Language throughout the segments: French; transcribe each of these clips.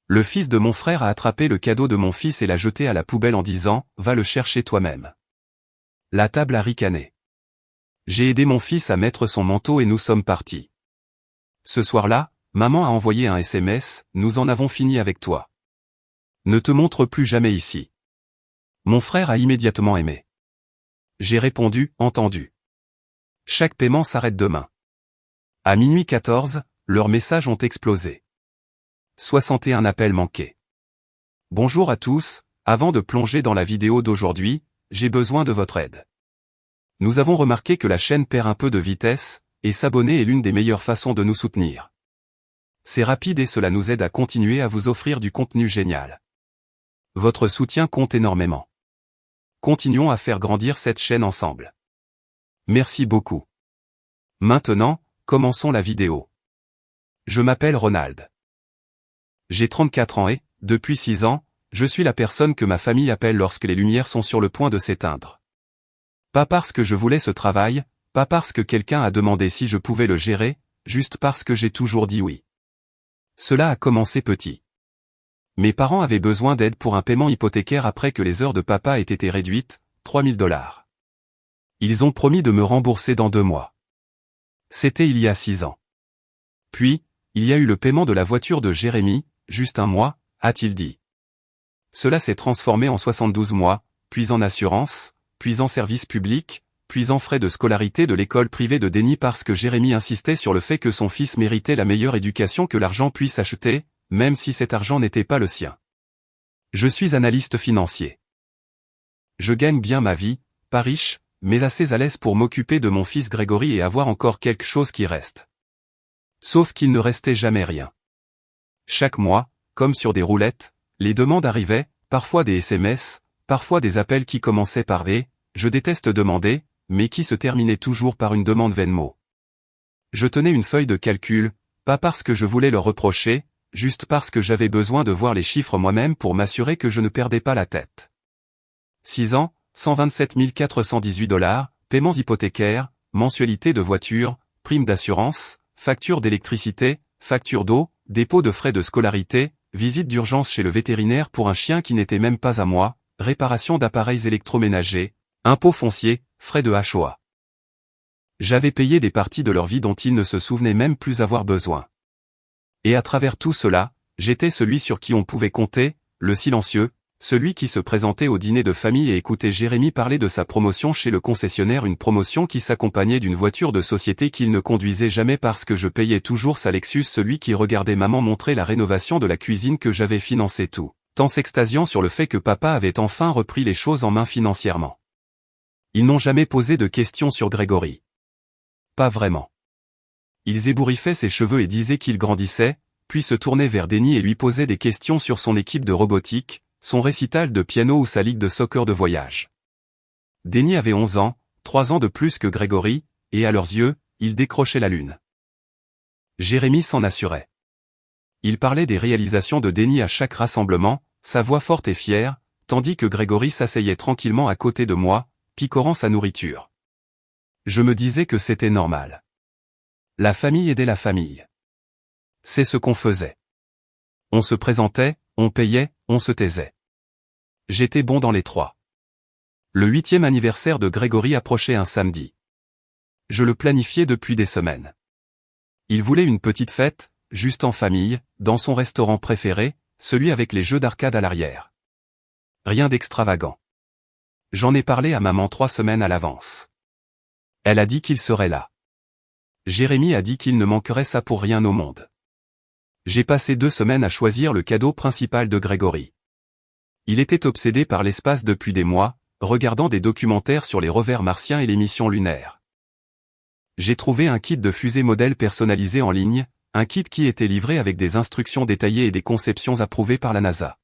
Le fils de mon frère a attrapé le cadeau de mon fils et l'a jeté à la poubelle en disant « Va le chercher toi-même ». La table a ricané. J'ai aidé mon fils à mettre son manteau et nous sommes partis. Ce soir-là, maman a envoyé un SMS « Nous en avons fini avec toi. Ne te montre plus jamais ici ». Mon frère a immédiatement aimé. J'ai répondu « Entendu. Chaque paiement s'arrête demain ». À minuit 14, leurs messages ont explosé. 61 appels manqués. Bonjour à tous, avant de plonger dans la vidéo d'aujourd'hui, j'ai besoin de votre aide. Nous avons remarqué que la chaîne perd un peu de vitesse, et s'abonner est l'une des meilleures façons de nous soutenir. C'est rapide et cela nous aide à continuer à vous offrir du contenu génial. Votre soutien compte énormément. Continuons à faire grandir cette chaîne ensemble. Merci beaucoup. Maintenant, commençons la vidéo. Je m'appelle Ronald. J'ai 34 ans et, depuis 6 ans, je suis la personne que ma famille appelle lorsque les lumières sont sur le point de s'éteindre. Pas parce que je voulais ce travail, pas parce que quelqu'un a demandé si je pouvais le gérer, juste parce que j'ai toujours dit oui. Cela a commencé petit. Mes parents avaient besoin d'aide pour un paiement hypothécaire après que les heures de papa aient été réduites, $3000. Ils ont promis de me rembourser dans 2 mois. C'était il y a 6 ans. Puis, il y a eu le paiement de la voiture de Jérémy, juste 1 mois, a-t-il dit. Cela s'est transformé en 72 mois, puis en assurance, puis en service public, puis en frais de scolarité de l'école privée de Denis parce que Jérémy insistait sur le fait que son fils méritait la meilleure éducation que l'argent puisse acheter, même si cet argent n'était pas le sien. Je suis analyste financier. Je gagne bien ma vie, pas riche, mais assez à l'aise pour m'occuper de mon fils Grégory et avoir encore quelque chose qui reste. Sauf qu'il ne restait jamais rien. Chaque mois, comme sur des roulettes, les demandes arrivaient, parfois des SMS, parfois des appels qui commençaient par des « je déteste demander », mais qui se terminaient toujours par une demande Venmo. Je tenais une feuille de calcul, pas parce que je voulais leur reprocher, juste parce que j'avais besoin de voir les chiffres moi-même pour m'assurer que je ne perdais pas la tête. 6 ans, $127 418, paiements hypothécaires, mensualité de voiture, prime d'assurance, facture d'électricité, facture d'eau, dépôt de frais de scolarité, visite d'urgence chez le vétérinaire pour un chien qui n'était même pas à moi, réparation d'appareils électroménagers, impôts fonciers, frais de HOA. J'avais payé des parties de leur vie dont ils ne se souvenaient même plus avoir besoin. Et à travers tout cela, j'étais celui sur qui on pouvait compter, le silencieux, celui qui se présentait au dîner de famille et écoutait Jérémy parler de sa promotion chez le concessionnaire, une promotion qui s'accompagnait d'une voiture de société qu'il ne conduisait jamais parce que je payais toujours sa Lexus, celui qui regardait maman montrer la rénovation de la cuisine que j'avais financé tout, tant s'extasiant sur le fait que papa avait enfin repris les choses en main financièrement. Ils n'ont jamais posé de questions sur Grégory. Pas vraiment. Ils ébouriffaient ses cheveux et disaient qu'il grandissait, puis se tournaient vers Denis et lui posaient des questions sur son équipe de robotique, son récital de piano ou sa ligue de soccer de voyage. Denis avait 11 ans, 3 ans de plus que Grégory, et à leurs yeux, il décrochait la lune. Jérémy s'en assurait. Il parlait des réalisations de Denis à chaque rassemblement, sa voix forte et fière, tandis que Grégory s'asseyait tranquillement à côté de moi, picorant sa nourriture. Je me disais que c'était normal. La famille aidait la famille. C'est ce qu'on faisait. On se présentait, on payait, on se taisait. J'étais bon dans les 3. Le 8e anniversaire de Grégory approchait un samedi. Je le planifiais depuis des semaines. Il voulait une petite fête, juste en famille, dans son restaurant préféré, celui avec les jeux d'arcade à l'arrière. Rien d'extravagant. J'en ai parlé à maman 3 semaines à l'avance. Elle a dit qu'il serait là. Jérémy a dit qu'il ne manquerait ça pour rien au monde. J'ai passé 2 semaines à choisir le cadeau principal de Grégory. Il était obsédé par l'espace depuis des mois, regardant des documentaires sur les revers martiens et les missions lunaires. J'ai trouvé un kit de fusée modèle personnalisé en ligne, un kit qui était livré avec des instructions détaillées et des conceptions approuvées par la NASA.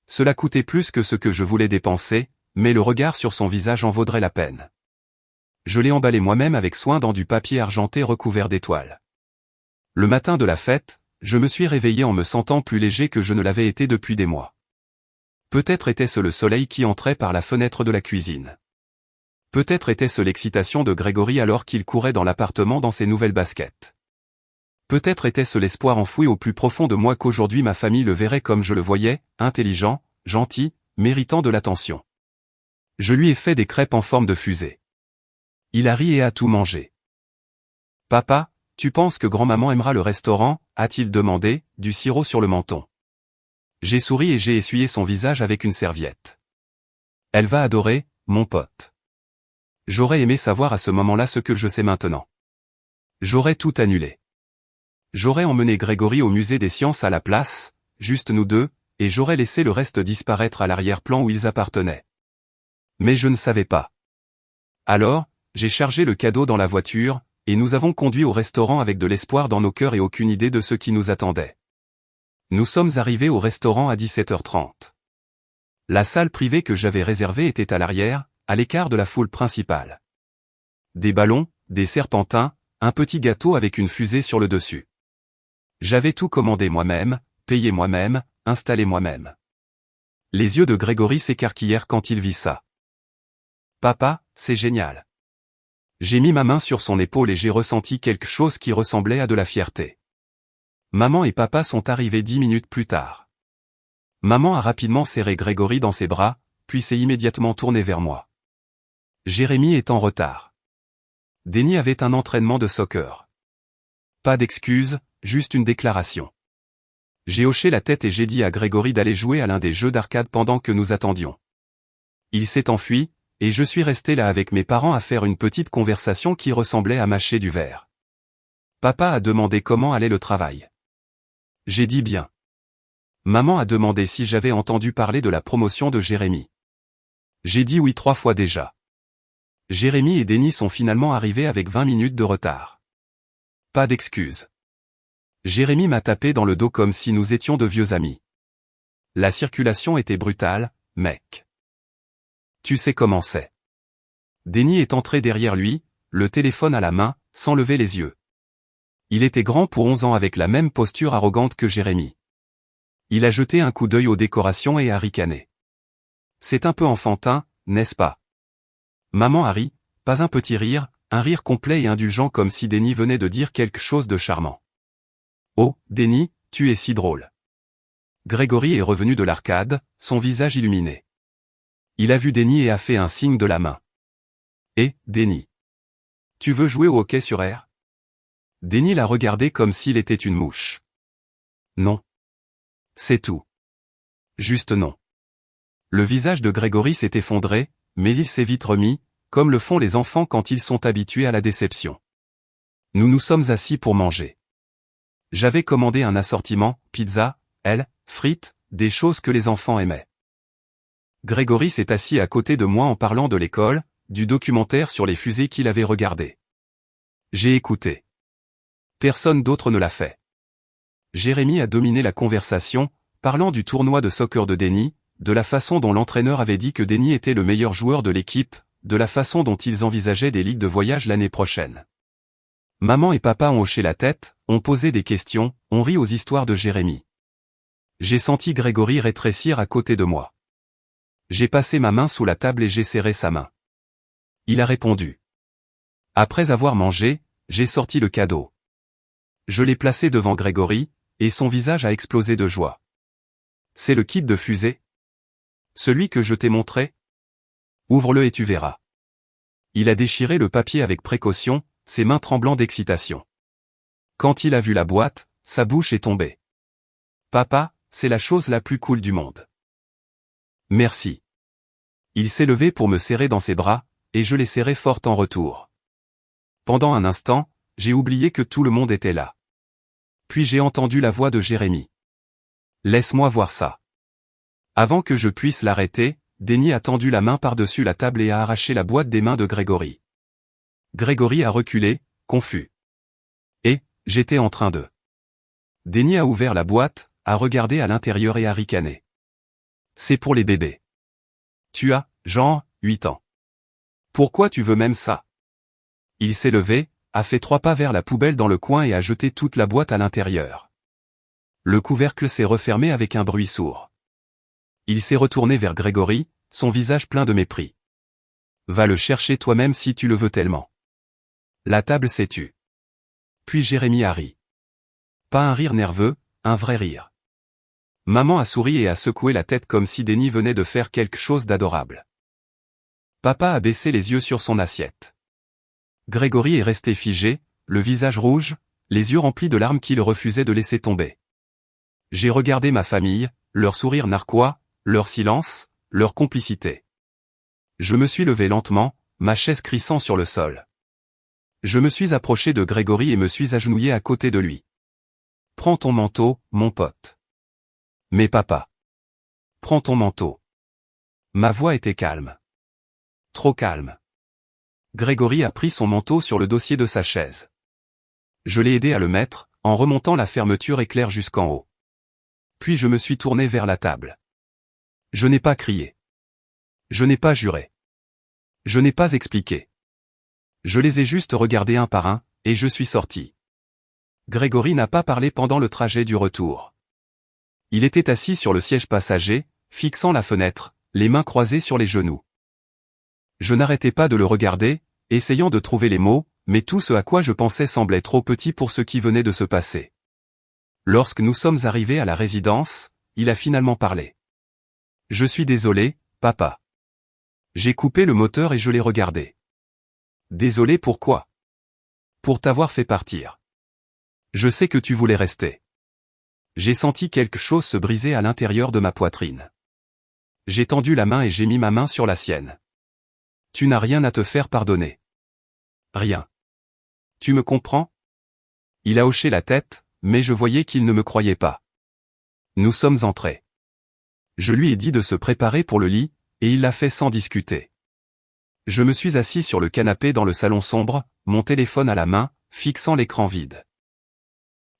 Cela coûtait plus que ce que je voulais dépenser, mais le regard sur son visage en vaudrait la peine. Je l'ai emballé moi-même avec soin dans du papier argenté recouvert d'étoiles. Le matin de la fête, je me suis réveillé en me sentant plus léger que je ne l'avais été depuis des mois. Peut-être était-ce le soleil qui entrait par la fenêtre de la cuisine. Peut-être était-ce l'excitation de Grégory alors qu'il courait dans l'appartement dans ses nouvelles baskets. Peut-être était-ce l'espoir enfoui au plus profond de moi qu'aujourd'hui ma famille le verrait comme je le voyais, intelligent, gentil, méritant de l'attention. Je lui ai fait des crêpes en forme de fusée. Il a ri et a tout mangé. Papa, tu penses que grand-maman aimera le restaurant, a-t-il demandé, du sirop sur le menton. J'ai souri et j'ai essuyé son visage avec une serviette. Elle va adorer, mon pote. J'aurais aimé savoir à ce moment-là ce que je sais maintenant. J'aurais tout annulé. J'aurais emmené Grégory au musée des sciences à la place, juste nous deux, et j'aurais laissé le reste disparaître à l'arrière-plan où ils appartenaient. Mais je ne savais pas. Alors, j'ai chargé le cadeau dans la voiture, et nous avons conduit au restaurant avec de l'espoir dans nos cœurs et aucune idée de ce qui nous attendait. Nous sommes arrivés au restaurant à 17h30. La salle privée que j'avais réservée était à l'arrière, à l'écart de la foule principale. Des ballons, des serpentins, un petit gâteau avec une fusée sur le dessus. J'avais tout commandé moi-même, payé moi-même, installé moi-même. Les yeux de Grégory s'écarquillèrent quand il vit ça. Papa, c'est génial. J'ai mis ma main sur son épaule et j'ai ressenti quelque chose qui ressemblait à de la fierté. Maman et papa sont arrivés 10 minutes plus tard. Maman a rapidement serré Grégory dans ses bras, puis s'est immédiatement tournée vers moi. Jérémy est en retard. Denis avait un entraînement de soccer. Pas d'excuses, juste une déclaration. J'ai hoché la tête et j'ai dit à Grégory d'aller jouer à l'un des jeux d'arcade pendant que nous attendions. Il s'est enfui, et je suis resté là avec mes parents à faire une petite conversation qui ressemblait à mâcher du verre. Papa a demandé comment allait le travail. J'ai dit bien. Maman a demandé si j'avais entendu parler de la promotion de Jérémy. J'ai dit oui 3 fois déjà. Jérémy et Denis sont finalement arrivés avec 20 minutes de retard. Pas d'excuses. Jérémy m'a tapé dans le dos comme si nous étions de vieux amis. La circulation était brutale, mec. Tu sais comment c'est. Denis est entré derrière lui, le téléphone à la main, sans lever les yeux. Il était grand pour 11 ans avec la même posture arrogante que Jérémy. Il a jeté un coup d'œil aux décorations et a ricané. C'est un peu enfantin, n'est-ce pas? Maman a ri, pas un petit rire, un rire complet et indulgent comme si Denis venait de dire quelque chose de charmant. Oh, Denis, tu es si drôle. Grégory est revenu de l'arcade, son visage illuminé. Il a vu Denis et a fait un signe de la main. Eh, Denis. Tu veux jouer au hockey sur air? Denis l'a regardé comme s'il était une mouche. Non. C'est tout. Juste non. Le visage de Grégory s'est effondré, mais il s'est vite remis, comme le font les enfants quand ils sont habitués à la déception. Nous nous sommes assis pour manger. J'avais commandé un assortiment, pizza, frites, des choses que les enfants aimaient. Grégory s'est assis à côté de moi en parlant de l'école, du documentaire sur les fusées qu'il avait regardé. J'ai écouté. Personne d'autre ne l'a fait. Jérémy a dominé la conversation, parlant du tournoi de soccer de Denis, de la façon dont l'entraîneur avait dit que Denis était le meilleur joueur de l'équipe, de la façon dont ils envisageaient des ligues de voyage l'année prochaine. Maman et papa ont hoché la tête, ont posé des questions, ont ri aux histoires de Jérémy. J'ai senti Grégory rétrécir à côté de moi. J'ai passé ma main sous la table et j'ai serré sa main. Il a répondu. Après avoir mangé, j'ai sorti le cadeau. Je l'ai placé devant Grégory, et son visage a explosé de joie. C'est le kit de fusée? Celui que je t'ai montré? Ouvre-le et tu verras. Il a déchiré le papier avec précaution, ses mains tremblant d'excitation. Quand il a vu la boîte, sa bouche est tombée. Papa, c'est la chose la plus cool du monde. Merci. Il s'est levé pour me serrer dans ses bras, et je l'ai serré fort en retour. Pendant un instant, j'ai oublié que tout le monde était là. Puis j'ai entendu la voix de Jérémy. Laisse-moi voir ça. Avant que je puisse l'arrêter, Denis a tendu la main par-dessus la table et a arraché la boîte des mains de Grégory. Grégory a reculé, confus. Et, j'étais en train de... Denis a ouvert la boîte, a regardé à l'intérieur et a ricané. C'est pour les bébés. Tu as, genre, 8 ans. Pourquoi tu veux même ça? Il s'est levé, a fait 3 pas vers la poubelle dans le coin et a jeté toute la boîte à l'intérieur. Le couvercle s'est refermé avec un bruit sourd. Il s'est retourné vers Grégory, son visage plein de mépris. Va le chercher toi-même si tu le veux tellement. La table s'est tue. Puis Jérémy a ri. Pas un rire nerveux, un vrai rire. Maman a souri et a secoué la tête comme si Denis venait de faire quelque chose d'adorable. Papa a baissé les yeux sur son assiette. Grégory est resté figé, le visage rouge, les yeux remplis de larmes qu'il refusait de laisser tomber. J'ai regardé ma famille, leur sourire narquois, leur silence, leur complicité. Je me suis levé lentement, ma chaise crissant sur le sol. Je me suis approché de Grégory et me suis agenouillé à côté de lui. « Prends ton manteau, mon pote. » « Mais papa. »« Prends ton manteau. » Ma voix était calme. Trop calme. Grégory a pris son manteau sur le dossier de sa chaise. Je l'ai aidé à le mettre, en remontant la fermeture éclair jusqu'en haut. Puis je me suis tourné vers la table. Je n'ai pas crié. Je n'ai pas juré. Je n'ai pas expliqué. Je les ai juste regardés un par un, et je suis sorti. Grégory n'a pas parlé pendant le trajet du retour. Il était assis sur le siège passager, fixant la fenêtre, les mains croisées sur les genoux. Je n'arrêtais pas de le regarder, essayant de trouver les mots, mais tout ce à quoi je pensais semblait trop petit pour ce qui venait de se passer. Lorsque nous sommes arrivés à la résidence, il a finalement parlé. « Je suis désolé, papa. » J'ai coupé le moteur et je l'ai regardé. « Désolé pourquoi ? » « Pour t'avoir fait partir. Je sais que tu voulais rester. » J'ai senti quelque chose se briser à l'intérieur de ma poitrine. J'ai tendu la main et j'ai mis ma main sur la sienne. « Tu n'as rien à te faire pardonner. Rien. Tu me comprends ? » Il a hoché la tête, mais je voyais qu'il ne me croyait pas. Nous sommes entrés. Je lui ai dit de se préparer pour le lit, et il l'a fait sans discuter. Je me suis assis sur le canapé dans le salon sombre, mon téléphone à la main, fixant l'écran vide.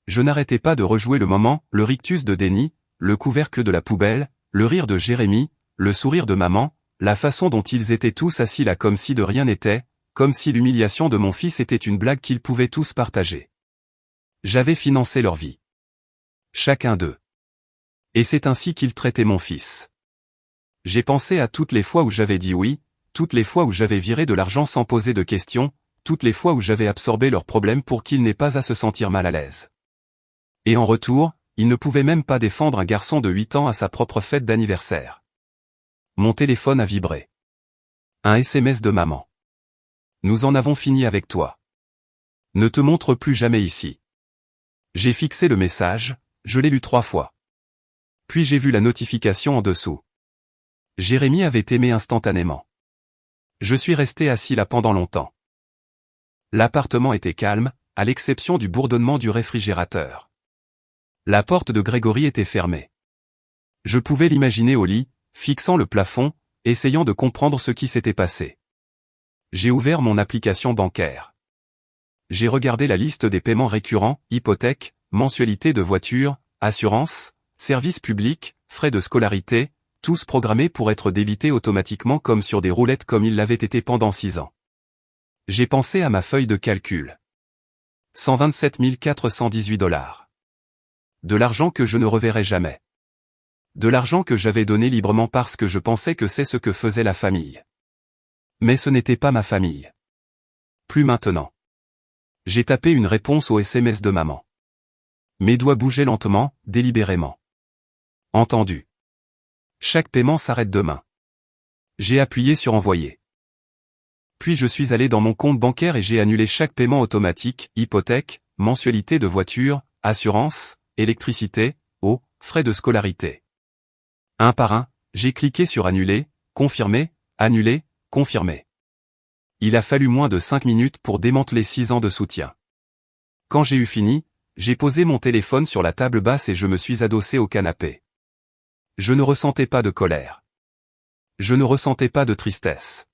Je n'arrêtais pas de rejouer le moment, le rictus de Denis, le couvercle de la poubelle, le rire de Jérémy, le sourire de maman, la façon dont ils étaient tous assis là comme si de rien n'était, comme si l'humiliation de mon fils était une blague qu'ils pouvaient tous partager. J'avais financé leur vie. Chacun d'eux. Et c'est ainsi qu'ils traitaient mon fils. J'ai pensé à toutes les fois où j'avais dit oui, toutes les fois où j'avais viré de l'argent sans poser de questions, toutes les fois où j'avais absorbé leurs problèmes pour qu'ils n'aient pas à se sentir mal à l'aise. Et en retour, ils ne pouvaient même pas défendre un garçon de 8 ans à sa propre fête d'anniversaire. Mon téléphone a vibré. Un SMS de maman. Nous en avons fini avec toi. Ne te montre plus jamais ici. J'ai fixé le message, je l'ai lu 3 fois. Puis j'ai vu la notification en dessous. Jérémy avait aimé instantanément. Je suis resté assis là pendant longtemps. L'appartement était calme, à l'exception du bourdonnement du réfrigérateur. La porte de Grégory était fermée. Je pouvais l'imaginer au lit, fixant le plafond, essayant de comprendre ce qui s'était passé. J'ai ouvert mon application bancaire. J'ai regardé la liste des paiements récurrents, hypothèque, mensualité de voiture, assurance, services publics, frais de scolarité, tous programmés pour être débités automatiquement comme sur des roulettes comme ils l'avaient été pendant 6 ans. J'ai pensé à ma feuille de calcul. 127 418 $. De l'argent que je ne reverrai jamais. De l'argent que j'avais donné librement parce que je pensais que c'est ce que faisait la famille. Mais ce n'était pas ma famille. Plus maintenant. J'ai tapé une réponse au SMS de maman. Mes doigts bougeaient lentement, délibérément. Entendu. Chaque paiement s'arrête demain. J'ai appuyé sur envoyer. Puis je suis allé dans mon compte bancaire et j'ai annulé chaque paiement automatique, hypothèque, mensualité de voiture, assurance, électricité, eau, frais de scolarité. Un par un, j'ai cliqué sur annuler, confirmer, annuler, confirmer. Il a fallu moins de 5 minutes pour démanteler 6 ans de soutien. Quand j'ai eu fini, j'ai posé mon téléphone sur la table basse et je me suis adossé au canapé. Je ne ressentais pas de colère. Je ne ressentais pas de tristesse.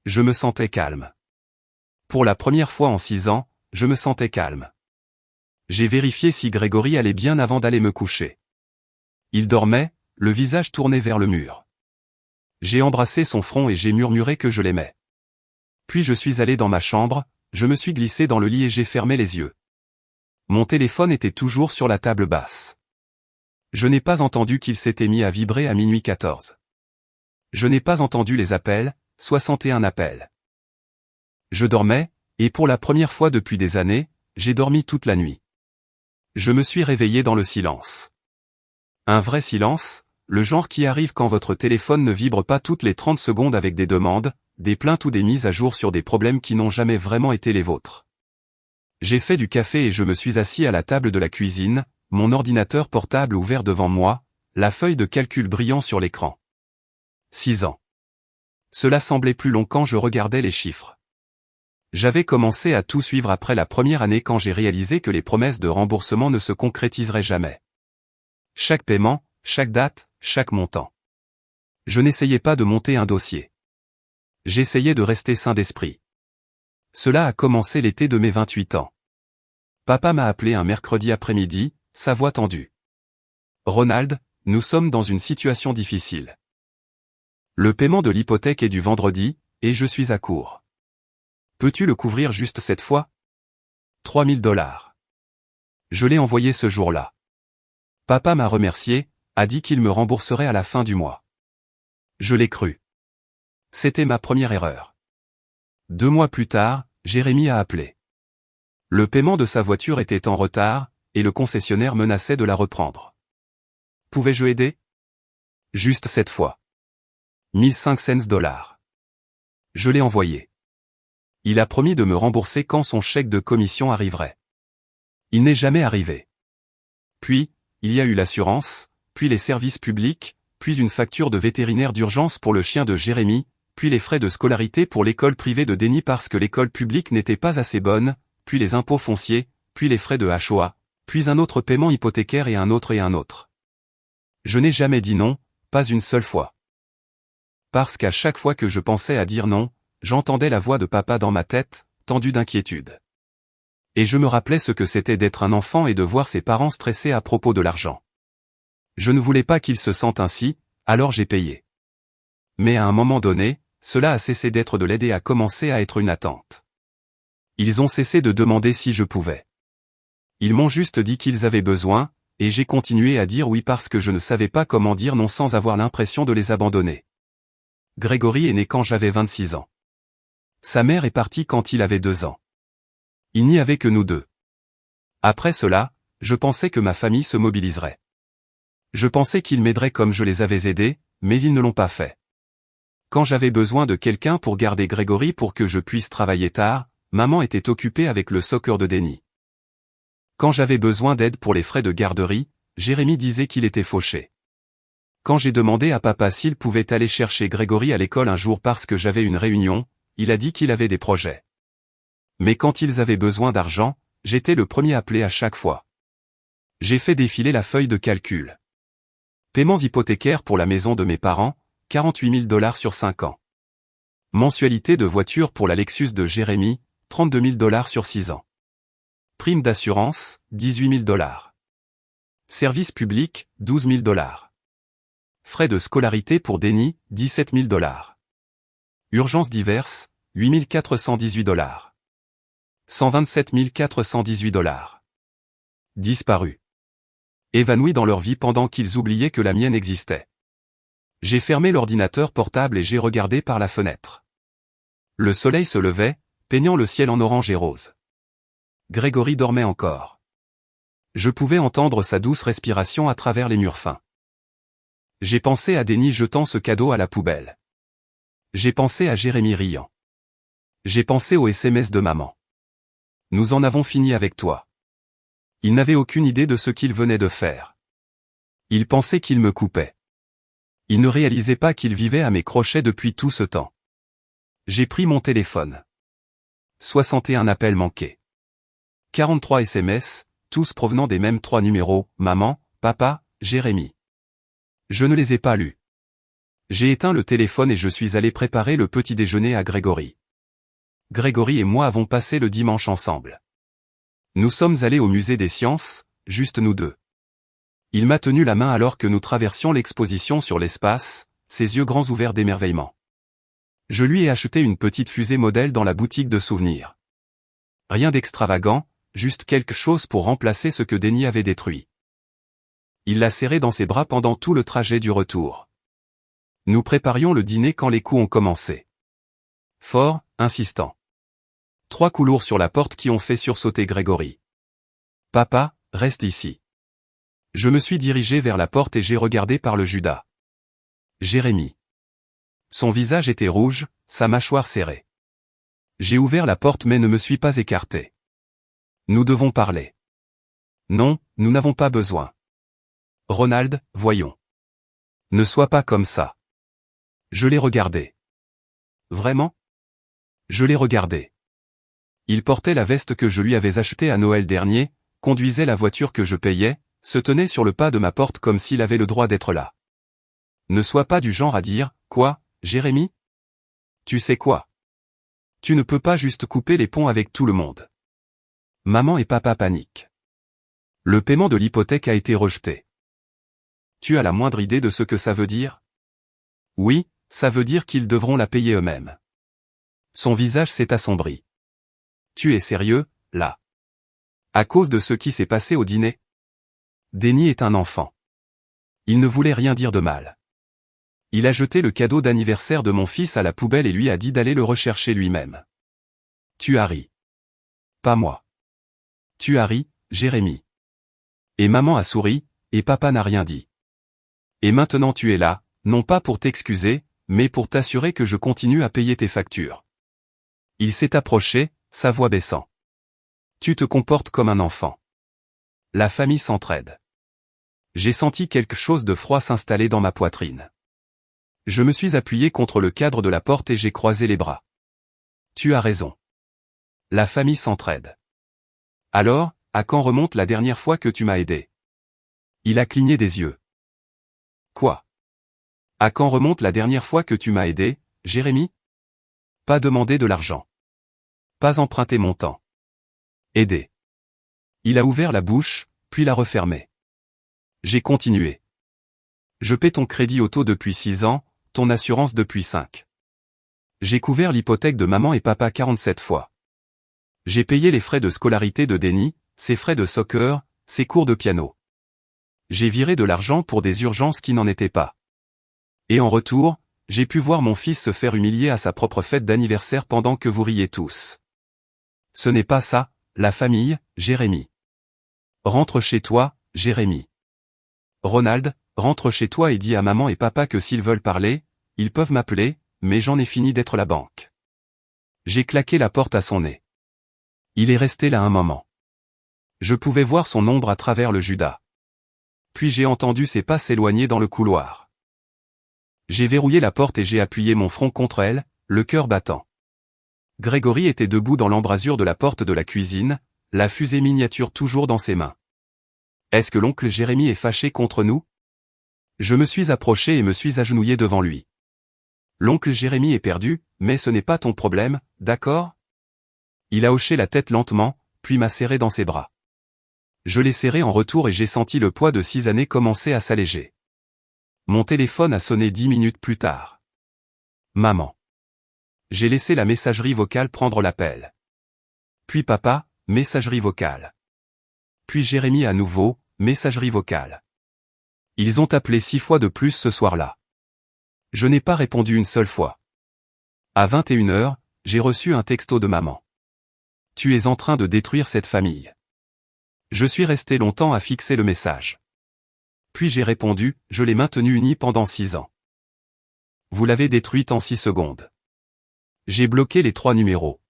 Je me sentais calme. Pour la première fois en 6 ans, je me sentais calme. J'ai vérifié si Grégory allait bien avant d'aller me coucher. Il dormait, le visage tourné vers le mur. J'ai embrassé son front et j'ai murmuré que je l'aimais. Puis je suis allé dans ma chambre, je me suis glissé dans le lit et j'ai fermé les yeux. Mon téléphone était toujours sur la table basse. Je n'ai pas entendu qu'il s'était mis à vibrer à minuit 14. Je n'ai pas entendu les appels, 61 appels. Je dormais, et pour la première fois depuis des années, j'ai dormi toute la nuit. Je me suis réveillé dans le silence. Un vrai silence, le genre qui arrive quand votre téléphone ne vibre pas toutes les 30 secondes avec des demandes, des plaintes ou des mises à jour sur des problèmes qui n'ont jamais vraiment été les vôtres. J'ai fait du café et je me suis assis à la table de la cuisine, mon ordinateur portable ouvert devant moi, la feuille de calcul brillant sur l'écran. 6 ans. Cela semblait plus long quand je regardais les chiffres. J'avais commencé à tout suivre après la première année quand j'ai réalisé que les promesses de remboursement ne se concrétiseraient jamais. Chaque paiement, chaque date, chaque montant. Je n'essayais pas de monter un dossier. J'essayais de rester sain d'esprit. Cela a commencé l'été de mes 28 ans. Papa m'a appelé un mercredi après-midi, sa voix tendue. Ronald, nous sommes dans une situation difficile. Le paiement de l'hypothèque est du vendredi, et je suis à court. Peux-tu le couvrir juste cette fois? 3000 $. Je l'ai envoyé ce jour-là. Papa m'a remercié, a dit qu'il me rembourserait à la fin du mois. Je l'ai cru. C'était ma première erreur. 2 mois plus tard, Jérémy a appelé. Le paiement de sa voiture était en retard, et le concessionnaire menaçait de la reprendre. Pouvais-je aider? Juste cette fois. 1500 $. Je l'ai envoyé. Il a promis de me rembourser quand son chèque de commission arriverait. Il n'est jamais arrivé. Puis, il y a eu l'assurance, puis les services publics, puis une facture de vétérinaire d'urgence pour le chien de Jérémy, puis les frais de scolarité pour l'école privée de Denis parce que l'école publique n'était pas assez bonne, puis les impôts fonciers, puis les frais de HOA, puis un autre paiement hypothécaire et un autre et un autre. Je n'ai jamais dit non, pas une seule fois. Parce qu'à chaque fois que je pensais à dire non, j'entendais la voix de papa dans ma tête, tendue d'inquiétude. Et je me rappelais ce que c'était d'être un enfant et de voir ses parents stressés à propos de l'argent. Je ne voulais pas qu'ils se sentent ainsi, alors j'ai payé. Mais à un moment donné, cela a cessé d'être de l'aide et a commencé à être une attente. Ils ont cessé de demander si je pouvais. Ils m'ont juste dit qu'ils avaient besoin, et j'ai continué à dire oui parce que je ne savais pas comment dire non sans avoir l'impression de les abandonner. Grégory est né quand j'avais 26 ans. Sa mère est partie quand il avait 2 ans. Il n'y avait que nous deux. Après cela, je pensais que ma famille se mobiliserait. Je pensais qu'ils m'aideraient comme je les avais aidés, mais ils ne l'ont pas fait. Quand j'avais besoin de quelqu'un pour garder Grégory pour que je puisse travailler tard, maman était occupée avec le soccer de Denis. Quand j'avais besoin d'aide pour les frais de garderie, Jérémy disait qu'il était fauché. Quand j'ai demandé à papa s'il pouvait aller chercher Grégory à l'école un jour parce que j'avais une réunion, il a dit qu'il avait des projets. Mais quand ils avaient besoin d'argent, j'étais le premier appelé à chaque fois. J'ai fait défiler la feuille de calcul. Paiements hypothécaires pour la maison de mes parents, 48 000 $ sur 5 ans. Mensualité de voiture pour la Lexus de Jérémy, 32 000 $ sur 6 ans. Prime d'assurance, 18 000 $. Service public, 12 000 $. Frais de scolarité pour Denis, 17 000 $. Urgences diverses, 8 418 $. 127 418 $. Disparus. Évanouis dans leur vie pendant qu'ils oubliaient que la mienne existait. J'ai fermé l'ordinateur portable et j'ai regardé par la fenêtre. Le soleil se levait, peignant le ciel en orange et rose. Grégory dormait encore. Je pouvais entendre sa douce respiration à travers les murs fins. J'ai pensé à Denis jetant ce cadeau à la poubelle. J'ai pensé à Jérémy riant. J'ai pensé aux SMS de maman. Nous en avons fini avec toi. Il n'avait aucune idée de ce qu'il venait de faire. Il pensait qu'il me coupait. Il ne réalisait pas qu'il vivait à mes crochets depuis tout ce temps. J'ai pris mon téléphone. 61 appels manqués. 43 SMS, tous provenant des mêmes 3 numéros, maman, papa, Jérémy. Je ne les ai pas lus. J'ai éteint le téléphone et je suis allé préparer le petit déjeuner à Grégory. Grégory et moi avons passé le dimanche ensemble. Nous sommes allés au musée des sciences, juste nous deux. Il m'a tenu la main alors que nous traversions l'exposition sur l'espace, ses yeux grands ouverts d'émerveillement. Je lui ai acheté une petite fusée modèle dans la boutique de souvenirs. Rien d'extravagant, juste quelque chose pour remplacer ce que Denis avait détruit. Il l'a serré dans ses bras pendant tout le trajet du retour. Nous préparions le dîner quand les coups ont commencé. Fort, insistant. 3 coups lourds sur la porte qui ont fait sursauter Grégory. Papa, reste ici. Je me suis dirigé vers la porte et j'ai regardé par le Judas. Jérémie. Son visage était rouge, sa mâchoire serrée. J'ai ouvert la porte mais ne me suis pas écarté. Nous devons parler. Non, nous n'avons pas besoin. Ronald, voyons. Ne sois pas comme ça. Je l'ai regardé. Vraiment? Je l'ai regardé. Il portait la veste que je lui avais achetée à Noël dernier, conduisait la voiture que je payais, se tenait sur le pas de ma porte comme s'il avait le droit d'être là. Ne sois pas du genre à dire, quoi, Jérémie? Tu sais quoi? Tu ne peux pas juste couper les ponts avec tout le monde. Maman et papa paniquent. Le paiement de l'hypothèque a été rejeté. Tu as la moindre idée de ce que ça veut dire? Oui, ça veut dire qu'ils devront la payer eux-mêmes. Son visage s'est assombri. Tu es sérieux, là? À cause de ce qui s'est passé au dîner? Denny est un enfant. Il ne voulait rien dire de mal. Il a jeté le cadeau d'anniversaire de mon fils à la poubelle et lui a dit d'aller le rechercher lui-même. Tu as ri. Pas moi. Tu as ri, Jérémie. Et maman a souri, et papa n'a rien dit. Et maintenant tu es là, non pas pour t'excuser, mais pour t'assurer que je continue à payer tes factures. Il s'est approché, sa voix baissant. Tu te comportes comme un enfant. La famille s'entraide. J'ai senti quelque chose de froid s'installer dans ma poitrine. Je me suis appuyé contre le cadre de la porte et j'ai croisé les bras. Tu as raison. La famille s'entraide. Alors, à quand remonte la dernière fois que tu m'as aidé? Il a cligné des yeux. Quoi? À quand remonte la dernière fois que tu m'as aidé, Jérémie? Pas demander de l'argent. Pas emprunter mon temps. Aider. Il a ouvert la bouche, puis l'a refermée. J'ai continué. Je paie ton crédit auto depuis 6 ans, ton assurance depuis 5. J'ai couvert l'hypothèque de maman et papa 47 fois. J'ai payé les frais de scolarité de Denny, ses frais de soccer, ses cours de piano. J'ai viré de l'argent pour des urgences qui n'en étaient pas. Et en retour, j'ai pu voir mon fils se faire humilier à sa propre fête d'anniversaire pendant que vous riez tous. Ce n'est pas ça, la famille, Jérémie. Rentre chez toi, Jérémie. Ronald, rentre chez toi et dis à maman et papa que s'ils veulent parler, ils peuvent m'appeler, mais j'en ai fini d'être la banque. J'ai claqué la porte à son nez. Il est resté là un moment. Je pouvais voir son ombre à travers le Judas. Puis j'ai entendu ses pas s'éloigner dans le couloir. J'ai verrouillé la porte et j'ai appuyé mon front contre elle, le cœur battant. Grégory était debout dans l'embrasure de la porte de la cuisine, la fusée miniature toujours dans ses mains. Est-ce que l'oncle Jérémie est fâché contre nous? Je me suis approché et me suis agenouillé devant lui. L'oncle Jérémie est perdu, mais ce n'est pas ton problème, d'accord? Il a hoché la tête lentement, puis m'a serré dans ses bras. Je l'ai serré en retour et j'ai senti le poids de 6 années commencer à s'alléger. Mon téléphone a sonné 10 minutes plus tard. Maman. J'ai laissé la messagerie vocale prendre l'appel. Puis papa, messagerie vocale. Puis Jérémie à nouveau, messagerie vocale. Ils ont appelé 6 fois de plus ce soir-là. Je n'ai pas répondu une seule fois. À 21h, j'ai reçu un texto de maman. Tu es en train de détruire cette famille. Je suis resté longtemps à fixer le message. Puis j'ai répondu, je l'ai maintenue unie pendant 6 ans. Vous l'avez détruite en 6 secondes. J'ai bloqué les 3 numéros.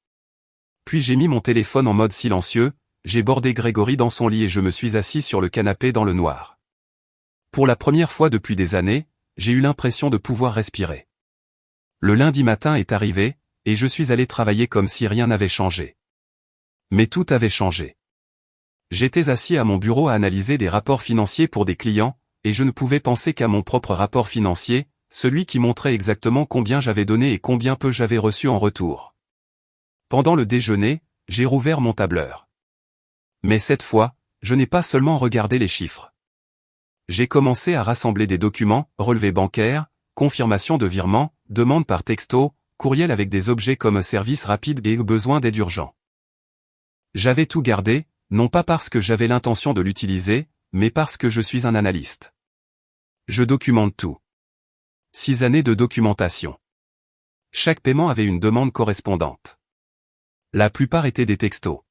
Puis j'ai mis mon téléphone en mode silencieux, j'ai bordé Grégory dans son lit et je me suis assis sur le canapé dans le noir. Pour la première fois depuis des années, j'ai eu l'impression de pouvoir respirer. Le lundi matin est arrivé, et je suis allé travailler comme si rien n'avait changé. Mais tout avait changé. J'étais assis à mon bureau à analyser des rapports financiers pour des clients, et je ne pouvais penser qu'à mon propre rapport financier, celui qui montrait exactement combien j'avais donné et combien peu j'avais reçu en retour. Pendant le déjeuner, j'ai rouvert mon tableur. Mais cette fois, je n'ai pas seulement regardé les chiffres. J'ai commencé à rassembler des documents, relevés bancaires, confirmation de virement, demande par texto, courriel avec des objets comme service rapide et besoin d'aide urgent. J'avais tout gardé, non pas parce que j'avais l'intention de l'utiliser, mais parce que je suis un analyste. Je documente tout. 6 années de documentation. Chaque paiement avait une demande correspondante. La plupart étaient des textos.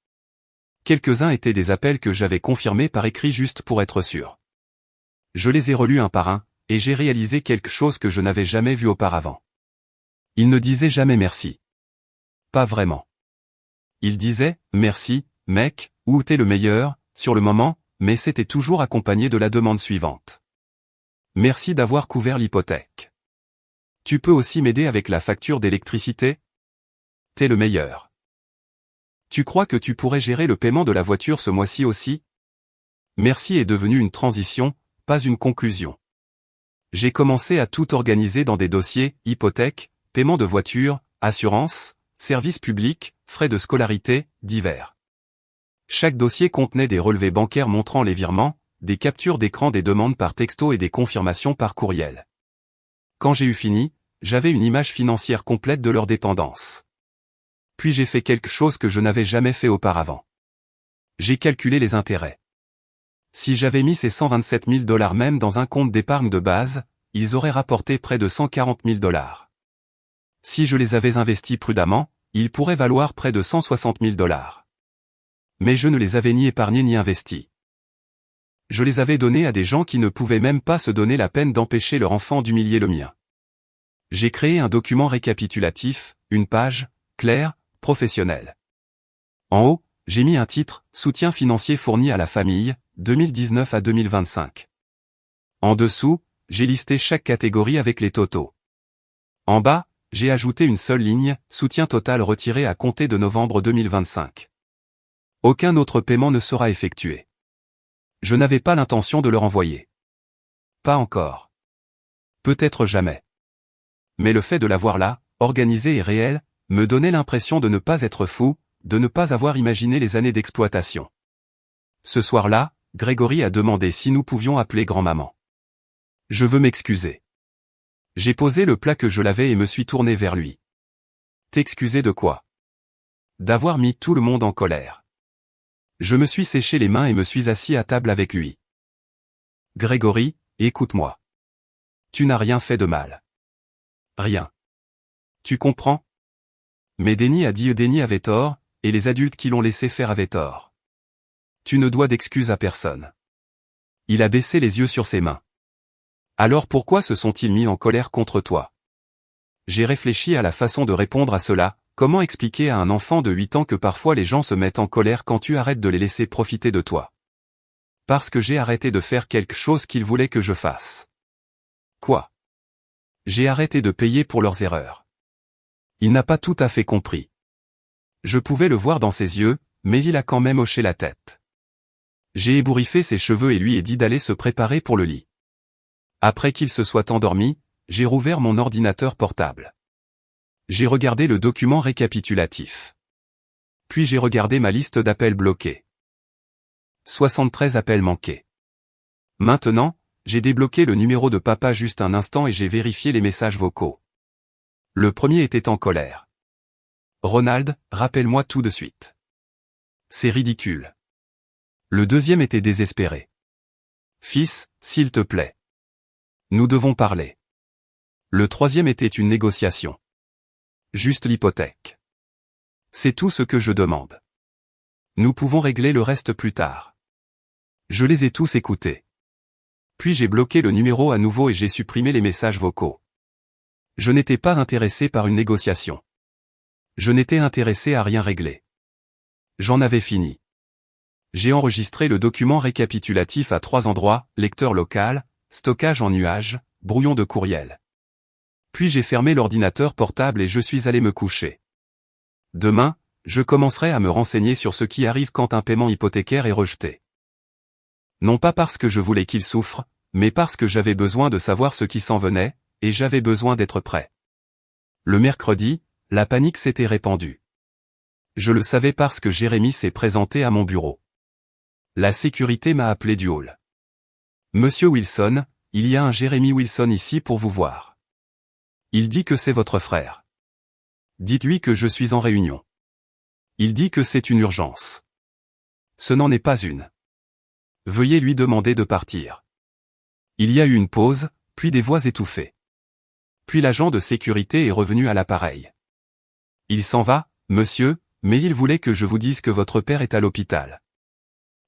Quelques-uns étaient des appels que j'avais confirmés par écrit juste pour être sûr. Je les ai relus un par un, et j'ai réalisé quelque chose que je n'avais jamais vu auparavant. Il ne disait jamais merci. Pas vraiment. Il disait « merci, mec » ou « t'es le meilleur » sur le moment, mais c'était toujours accompagné de la demande suivante. Merci d'avoir couvert l'hypothèque. Tu peux aussi m'aider avec la facture d'électricité? T'es le meilleur. Tu crois que tu pourrais gérer le paiement de la voiture ce mois-ci aussi? Merci est devenu une transition, pas une conclusion. J'ai commencé à tout organiser dans des dossiers, hypothèque, paiement de voiture, assurance, services publics, frais de scolarité, divers. Chaque dossier contenait des relevés bancaires montrant les virements, des captures d'écran des demandes par texto et des confirmations par courriel. Quand j'ai eu fini, j'avais une image financière complète de leurs dépendances. Puis j'ai fait quelque chose que je n'avais jamais fait auparavant. J'ai calculé les intérêts. Si j'avais mis ces 127 000 $ même dans un compte d'épargne de base, ils auraient rapporté près de 140 000 $. Si je les avais investis prudemment, ils pourraient valoir près de 160 000 $. Mais je ne les avais ni épargnés ni investis. Je les avais donnés à des gens qui ne pouvaient même pas se donner la peine d'empêcher leur enfant d'humilier le mien. J'ai créé un document récapitulatif, une page, claire, professionnelle. En haut, j'ai mis un titre, Soutien financier fourni à la famille, 2019 à 2025. En dessous, j'ai listé chaque catégorie avec les totaux. En bas, j'ai ajouté une seule ligne, Soutien total retiré à compter de novembre 2025. Aucun autre paiement ne sera effectué. Je n'avais pas l'intention de leur envoyer. Pas encore. Peut-être jamais. Mais le fait de l'avoir là, organisé et réel, me donnait l'impression de ne pas être fou, de ne pas avoir imaginé les années d'exploitation. Ce soir-là, Grégory a demandé si nous pouvions appeler grand-maman. Je veux m'excuser. J'ai posé le plat que je lavais et me suis tourné vers lui. T'excuser de quoi? D'avoir mis tout le monde en colère. Je me suis séché les mains et me suis assis à table avec lui. Grégory, écoute-moi. Tu n'as rien fait de mal. Rien. Tu comprends? Mais Denis a dit Denis avait tort, et les adultes qui l'ont laissé faire avaient tort. Tu ne dois d'excuses à personne. Il a baissé les yeux sur ses mains. Alors pourquoi se sont-ils mis en colère contre toi? J'ai réfléchi à la façon de répondre à cela. Comment expliquer à un enfant de 8 ans que parfois les gens se mettent en colère quand tu arrêtes de les laisser profiter de toi? Parce que j'ai arrêté de faire quelque chose qu'ils voulaient que je fasse. Quoi? J'ai arrêté de payer pour leurs erreurs. Il n'a pas tout à fait compris. Je pouvais le voir dans ses yeux, mais il a quand même hoché la tête. J'ai ébouriffé ses cheveux et lui ai dit d'aller se préparer pour le lit. Après qu'il se soit endormi, j'ai rouvert mon ordinateur portable. J'ai regardé le document récapitulatif. Puis j'ai regardé ma liste d'appels bloqués. 73 appels manqués. Maintenant, j'ai débloqué le numéro de papa juste un instant et j'ai vérifié les messages vocaux. Le premier était en colère. Ronald, rappelle-moi tout de suite. C'est ridicule. Le deuxième était désespéré. Fils, s'il te plaît. Nous devons parler. Le troisième était une négociation. Juste l'hypothèque. C'est tout ce que je demande. Nous pouvons régler le reste plus tard. Je les ai tous écoutés. Puis j'ai bloqué le numéro à nouveau et j'ai supprimé les messages vocaux. Je n'étais pas intéressé par une négociation. Je n'étais intéressé à rien régler. J'en avais fini. J'ai enregistré le document récapitulatif à 3 endroits, lecteur local, stockage en nuage, brouillon de courriel. Puis j'ai fermé l'ordinateur portable et je suis allé me coucher. Demain, je commencerai à me renseigner sur ce qui arrive quand un paiement hypothécaire est rejeté. Non pas parce que je voulais qu'il souffre, mais parce que j'avais besoin de savoir ce qui s'en venait, et j'avais besoin d'être prêt. Le mercredi, la panique s'était répandue. Je le savais parce que Jérémy s'est présenté à mon bureau. La sécurité m'a appelé du hall. Monsieur Wilson, il y a un Jérémy Wilson ici pour vous voir. Il dit que c'est votre frère. Dites-lui que je suis en réunion. Il dit que c'est une urgence. Ce n'en est pas une. Veuillez lui demander de partir. Il y a eu une pause, puis des voix étouffées. Puis l'agent de sécurité est revenu à l'appareil. Il s'en va, monsieur, mais il voulait que je vous dise que votre père est à l'hôpital.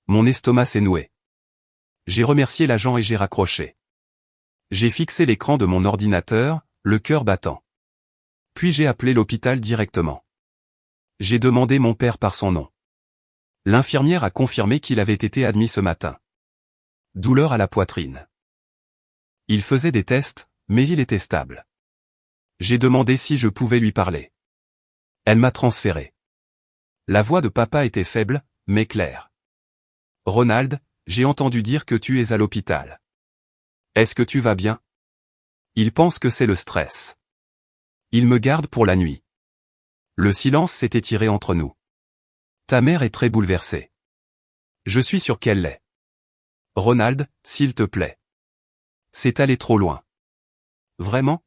Mon estomac s'est noué. J'ai remercié l'agent et j'ai raccroché. J'ai fixé l'écran de mon ordinateur, le cœur battant. Puis j'ai appelé l'hôpital directement. J'ai demandé mon père par son nom. L'infirmière a confirmé qu'il avait été admis ce matin. Douleur à la poitrine. Il faisait des tests, mais il était stable. J'ai demandé si je pouvais lui parler. Elle m'a transféré. La voix de papa était faible, mais claire. Ronald, j'ai entendu dire que tu es à l'hôpital. Est-ce que tu vas bien? Il pense que c'est le stress. Il me garde pour la nuit. Le silence s'est étiré entre nous. Ta mère est très bouleversée. Je suis sûr qu'elle l'est. Ronald, s'il te plaît. C'est allé trop loin. Vraiment?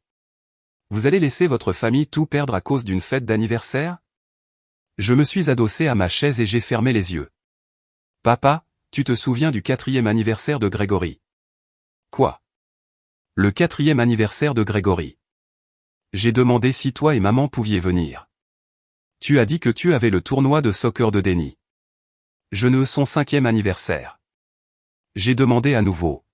Vous allez laisser votre famille tout perdre à cause d'une fête d'anniversaire? Je me suis adossé à ma chaise et j'ai fermé les yeux. Papa, tu te souviens du 4e anniversaire de Grégory? Quoi? Le 4e anniversaire de Grégory. J'ai demandé si toi et maman pouviez venir. Tu as dit que tu avais le tournoi de soccer de Denny. Je ne son 5e anniversaire. J'ai demandé à nouveau.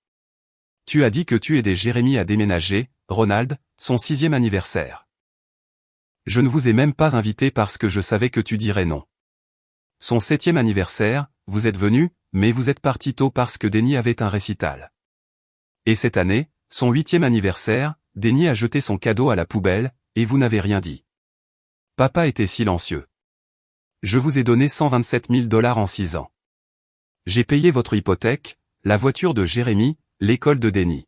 Tu as dit que tu aidais Jérémy à déménager, Ronald, son 6e anniversaire. Je ne vous ai même pas invité parce que je savais que tu dirais non. Son 7e anniversaire, vous êtes venu, mais vous êtes parti tôt parce que Denny avait un récital. Et cette année, son 8e anniversaire, Denny a jeté son cadeau à la poubelle, et vous n'avez rien dit. Papa était silencieux. Je vous ai donné 127 000 $ en 6 ans. J'ai payé votre hypothèque, la voiture de Jérémy, l'école de Denny.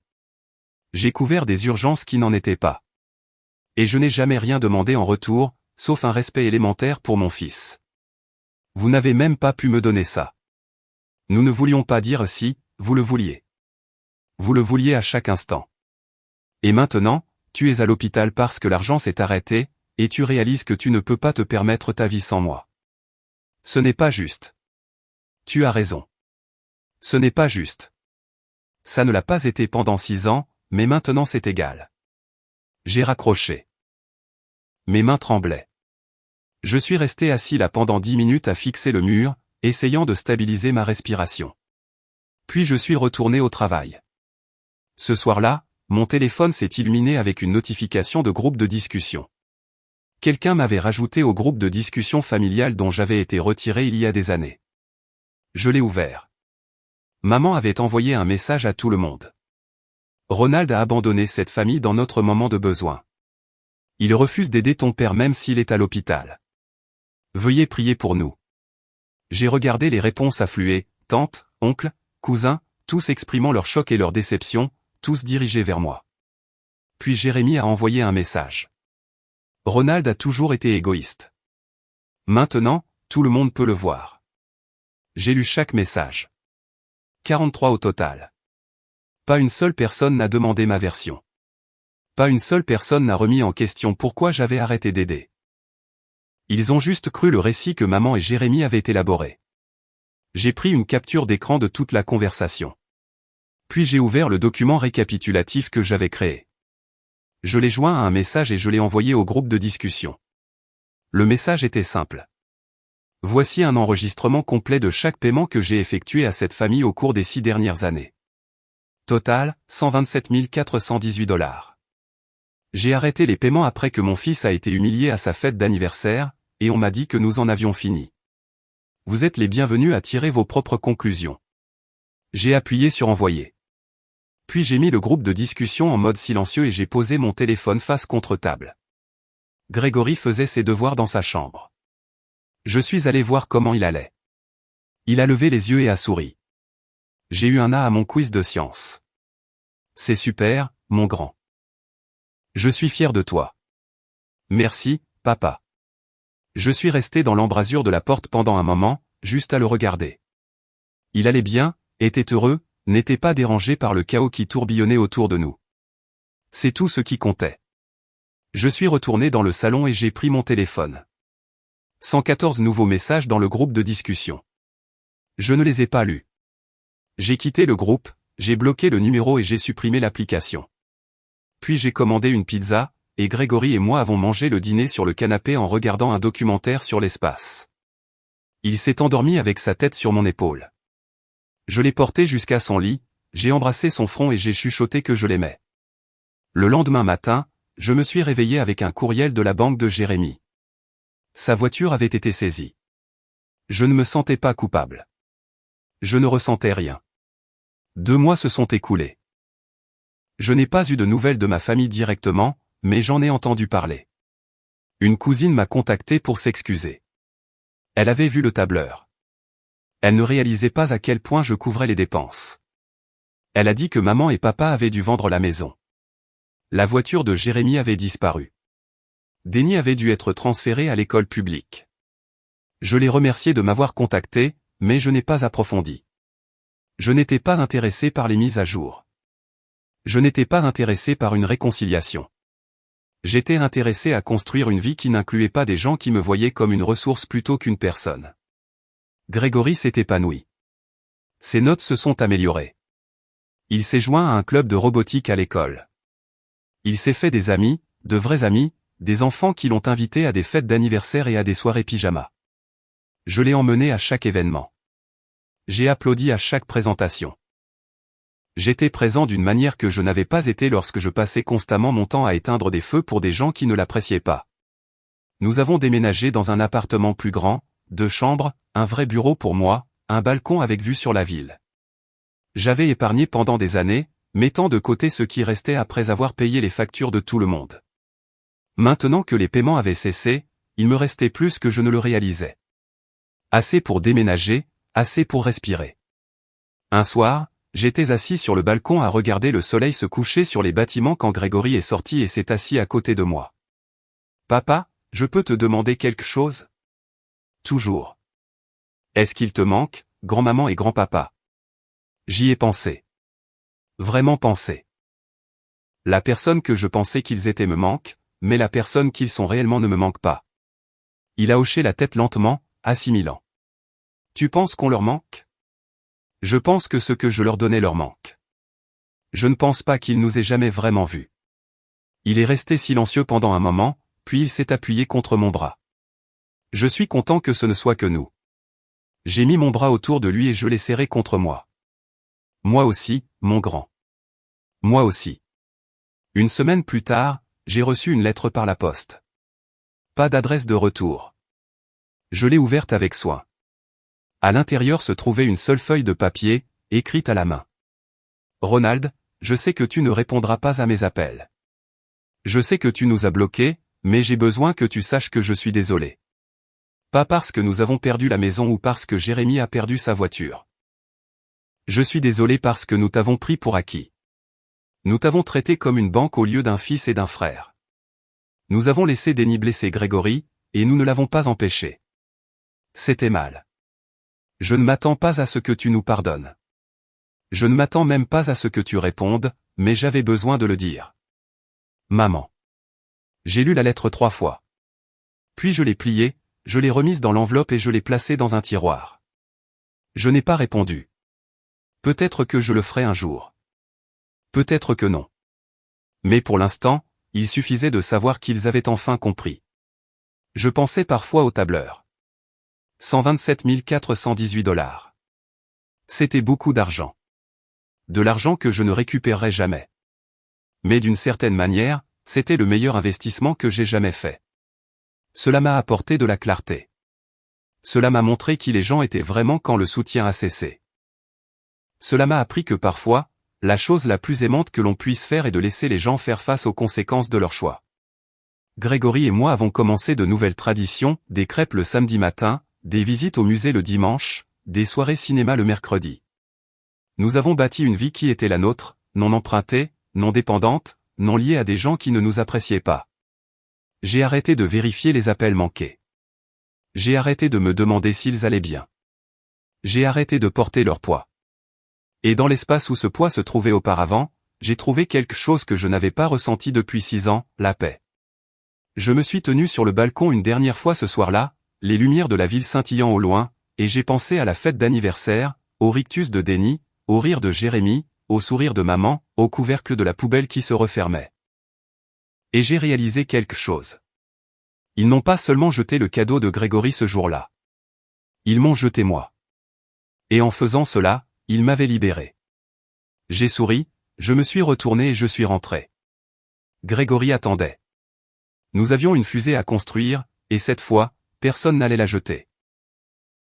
J'ai couvert des urgences qui n'en étaient pas. Et je n'ai jamais rien demandé en retour, sauf un respect élémentaire pour mon fils. Vous n'avez même pas pu me donner ça. Nous ne voulions pas dire si, vous le vouliez. Vous le vouliez à chaque instant. Et maintenant, tu es à l'hôpital parce que l'argent s'est arrêté, et tu réalises que tu ne peux pas te permettre ta vie sans moi. Ce n'est pas juste. Tu as raison. Ce n'est pas juste. Ça ne l'a pas été pendant 6 ans, mais maintenant c'est égal. J'ai raccroché. Mes mains tremblaient. Je suis resté assis là pendant 10 minutes à fixer le mur, essayant de stabiliser ma respiration. Puis je suis retourné au travail. Ce soir-là, mon téléphone s'est illuminé avec une notification de groupe de discussion. Quelqu'un m'avait rajouté au groupe de discussion familiale dont j'avais été retiré il y a des années. Je l'ai ouvert. Maman avait envoyé un message à tout le monde. Ronald a abandonné cette famille dans notre moment de besoin. Il refuse d'aider ton père même s'il est à l'hôpital. Veuillez prier pour nous. J'ai regardé les réponses affluer, tante, oncle, cousin, tous exprimant leur choc et leur déception, tous dirigés vers moi. Puis Jérémy a envoyé un message. Ronald a toujours été égoïste. Maintenant, tout le monde peut le voir. J'ai lu chaque message. 43 au total. Pas une seule personne n'a demandé ma version. Pas une seule personne n'a remis en question pourquoi j'avais arrêté d'aider. Ils ont juste cru le récit que maman et Jérémy avaient élaboré. J'ai pris une capture d'écran de toute la conversation. Puis j'ai ouvert le document récapitulatif que j'avais créé. Je l'ai joint à un message et je l'ai envoyé au groupe de discussion. Le message était simple. Voici un enregistrement complet de chaque paiement que j'ai effectué à cette famille au cours des 6 dernières années. Total, 127 418 $. J'ai arrêté les paiements après que mon fils a été humilié à sa fête d'anniversaire, et on m'a dit que nous en avions fini. Vous êtes les bienvenus à tirer vos propres conclusions. J'ai appuyé sur envoyer. Puis j'ai mis le groupe de discussion en mode silencieux et j'ai posé mon téléphone face contre table. Grégory faisait ses devoirs dans sa chambre. Je suis allé voir comment il allait. Il a levé les yeux et a souri. J'ai eu un A à mon quiz de sciences. C'est super, mon grand. Je suis fier de toi. Merci, papa. Je suis resté dans l'embrasure de la porte pendant un moment, juste à le regarder. Il allait bien, était heureux, n'était pas dérangé par le chaos qui tourbillonnait autour de nous. C'est tout ce qui comptait. Je suis retourné dans le salon et j'ai pris mon téléphone. 114 nouveaux messages dans le groupe de discussion. Je ne les ai pas lus. J'ai quitté le groupe, j'ai bloqué le numéro et j'ai supprimé l'application. Puis j'ai commandé une pizza, et Grégory et moi avons mangé le dîner sur le canapé en regardant un documentaire sur l'espace. Il s'est endormi avec sa tête sur mon épaule. Je l'ai porté jusqu'à son lit, j'ai embrassé son front et j'ai chuchoté que je l'aimais. Le lendemain matin, je me suis réveillé avec un courriel de la banque de Jérémy. Sa voiture avait été saisie. Je ne me sentais pas coupable. Je ne ressentais rien. 2 mois se sont écoulés. Je n'ai pas eu de nouvelles de ma famille directement, mais j'en ai entendu parler. Une cousine m'a contacté pour s'excuser. Elle avait vu le tableur. Elle ne réalisait pas à quel point je couvrais les dépenses. Elle a dit que maman et papa avaient dû vendre la maison. La voiture de Jérémy avait disparu. Denis avait dû être transféré à l'école publique. Je l'ai remercié de m'avoir contacté, mais je n'ai pas approfondi. Je n'étais pas intéressé par les mises à jour. Je n'étais pas intéressé par une réconciliation. J'étais intéressé à construire une vie qui n'incluait pas des gens qui me voyaient comme une ressource plutôt qu'une personne. Grégory s'est épanoui. Ses notes se sont améliorées. Il s'est joint à un club de robotique à l'école. Il s'est fait des amis, de vrais amis, des enfants qui l'ont invité à des fêtes d'anniversaire et à des soirées pyjama. Je l'ai emmené à chaque événement. J'ai applaudi à chaque présentation. J'étais présent d'une manière que je n'avais pas été lorsque je passais constamment mon temps à éteindre des feux pour des gens qui ne l'appréciaient pas. Nous avons déménagé dans un appartement plus grand, 2 chambres, un vrai bureau pour moi, un balcon avec vue sur la ville. J'avais épargné pendant des années, mettant de côté ce qui restait après avoir payé les factures de tout le monde. Maintenant que les paiements avaient cessé, il me restait plus que je ne le réalisais. Assez pour déménager, assez pour respirer. Un soir, j'étais assis sur le balcon à regarder le soleil se coucher sur les bâtiments quand Grégory est sorti et s'est assis à côté de moi. « Papa, je peux te demander quelque chose ? » Toujours. « Est-ce qu'il te manque, grand-maman et grand-papa ?» J'y ai pensé. Vraiment pensé. La personne que je pensais qu'ils étaient me manque, mais la personne qu'ils sont réellement ne me manque pas. Il a hoché la tête lentement, assimilant. Tu penses qu'on leur manque ? Je pense que ce que je leur donnais leur manque. Je ne pense pas qu'il nous ait jamais vraiment vus. Il est resté silencieux pendant un moment, puis il s'est appuyé contre mon bras. Je suis content que ce ne soit que nous. J'ai mis mon bras autour de lui et je l'ai serré contre moi. Moi aussi, mon grand. Moi aussi. Une semaine plus tard, j'ai reçu une lettre par la poste. Pas d'adresse de retour. Je l'ai ouverte avec soin. À l'intérieur se trouvait une seule feuille de papier, écrite à la main. Ronald, je sais que tu ne répondras pas à mes appels. Je sais que tu nous as bloqués, mais j'ai besoin que tu saches que je suis désolé. Pas parce que nous avons perdu la maison ou parce que Jérémy a perdu sa voiture. Je suis désolé parce que nous t'avons pris pour acquis. Nous t'avons traité comme une banque au lieu d'un fils et d'un frère. Nous avons laissé Denis blesser Grégory, et nous ne l'avons pas empêché. C'était mal. Je ne m'attends pas à ce que tu nous pardonnes. Je ne m'attends même pas à ce que tu répondes, mais j'avais besoin de le dire. Maman. J'ai lu la lettre 3 fois. Puis je l'ai pliée, je l'ai remise dans l'enveloppe et je l'ai placée dans un tiroir. Je n'ai pas répondu. Peut-être que je le ferai un jour. Peut-être que non. Mais pour l'instant, il suffisait de savoir qu'ils avaient enfin compris. Je pensais parfois au tableur. 127 418 $. C'était beaucoup d'argent. De l'argent que je ne récupérerai jamais. Mais d'une certaine manière, c'était le meilleur investissement que j'ai jamais fait. Cela m'a apporté de la clarté. Cela m'a montré qui les gens étaient vraiment quand le soutien a cessé. Cela m'a appris que parfois, la chose la plus aimante que l'on puisse faire est de laisser les gens faire face aux conséquences de leurs choix. Grégory et moi avons commencé de nouvelles traditions, des crêpes le samedi matin, des visites au musée le dimanche, des soirées cinéma le mercredi. Nous avons bâti une vie qui était la nôtre, non empruntée, non dépendante, non liée à des gens qui ne nous appréciaient pas. J'ai arrêté de vérifier les appels manqués. J'ai arrêté de me demander s'ils allaient bien. J'ai arrêté de porter leur poids. Et dans l'espace où ce poids se trouvait auparavant, j'ai trouvé quelque chose que je n'avais pas ressenti depuis 6 ans, la paix. Je me suis tenu sur le balcon une dernière fois ce soir-là, les lumières de la ville scintillant au loin, et j'ai pensé à la fête d'anniversaire, au rictus de Denis, au rire de Jérémy, au sourire de maman, au couvercle de la poubelle qui se refermait. Et j'ai réalisé quelque chose. Ils n'ont pas seulement jeté le cadeau de Grégory ce jour-là. Ils m'ont jeté moi. Et en faisant cela, ils m'avaient libéré. J'ai souri, je me suis retourné et je suis rentré. Grégory attendait. Nous avions une fusée à construire, et cette fois, personne n'allait la jeter.